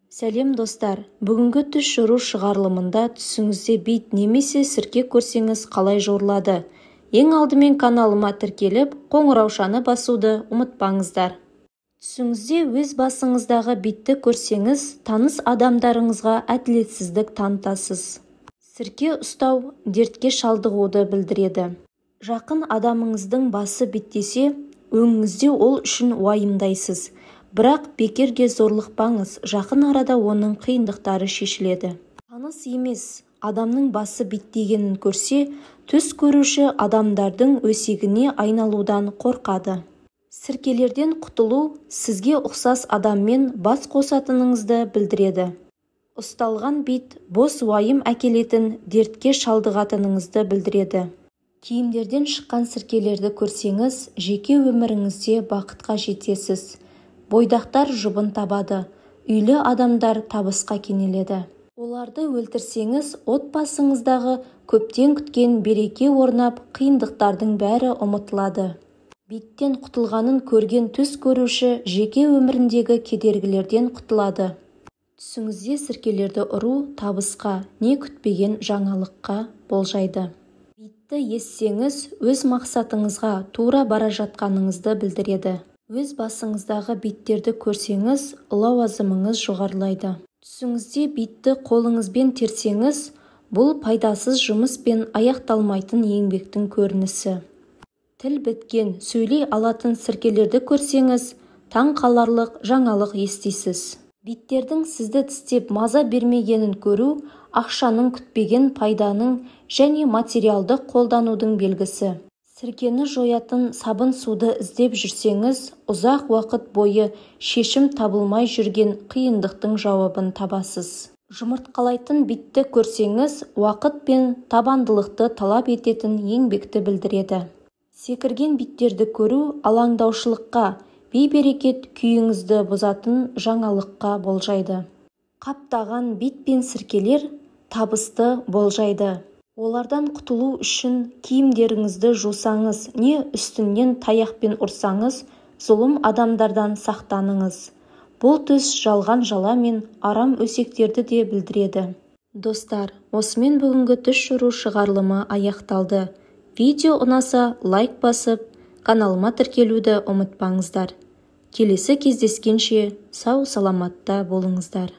Сәлем достар, бүгінгі түс жору шығарылымында түсіңізде бит немесе сірке көрсеңіз қалай жорылады? Ең алдымен каналыма тіркеліп, қоңыраушаны басуды ұмытпаңыздар. Түсіңізде өз басыңыздағы битті көрсеңіз, таныс адамдарыңызға әділетсіздік танытасыз. Сірке ұстау дертке шалдығуды білдіреді. Жақын адамыңыздың басы биттесе, өңіңізде ол үшін уайымдайсыз. Бірақ бекерге зорлықпаңыз, жақын арада оның қиындықтары шешіледі. Таныс емес адамның басы биттегенін көрсе, түс көруші адамдардың өсегіне айналудан қорқады. Сіркелерден құтылу сізге ұқсас адаммен бас қосатыныңызды білдіреді. Ұсталған бит бос уайым әкелетін дертке шалдығатыныңызды білдіреді. Киімдерден шыққан сіркелерді көрсеңіз, жеке өміріңізде бақытқа жетесіз. Бойдақтар жұбын табады, үйлі адамдар табысқа кенеледі. Оларды өлтірсеңіз, отбасыңыздағы көптен күткен береке орнап, қиындықтардың бәрі ұмытылады. Биттен құтылғанын көрген түс көруші жеке өміріндегі кедергілерден құтылады. Түсіңізде сіркелерді ұру табысқа, не күтпеген жаңалыққа болжайды. Битті ессеңіз, өз мақсатыңызға тура бара жатқаныңызды білдіреді. Өз басыңыздағы биттерді көрсеңіз, лауазымыңыз жоғарылайды. Түсіңізде битті қолыңызбен терсеңіз, бұл пайдасыз жұмыс пен аяқталмайтын еңбектің көрінісі. Тіл біткен, сөйлей алатын сіркелерді көрсеңіз, таң қаларлық жаңалық естисіз. Биттердің сізді тістеп маза бермегенін көру, ақшаның күтпеген пайданың және материалды қолданудың белгісі. Сіркені жоятын сабын суды іздеп жүрсеңіз, ұзақ уақыт бойы шешім табылмай жүрген қиындықтың жауабын табасыз. Жұмыртқалайтын битті көрсеңіз, уақыт пен табандылықты талап ететін еңбекті білдіреді. Секірген биттерді көру алаңдаушылыққа, бей-берекет күйіңізді бұзатын жаңалыққа болжайды. Қаптаған бит пен сіркелер табысты болжайды. Олардан құтылу үшін киімдеріңізді жусаңыз, не үстінен таяқпен ұрсаңыз, зұлым адамдардан сақтаныңыз. Бұл түс жалған жала мен арам өсектерді де білдіреді. Достар, осымен бүгінгі түс жору шығарылымы аяқталды. Видео ұнаса лайк басып, каналыма тіркелуді ұмытпаңыздар. Келесі кездескенше сау саламатта болыңыздар.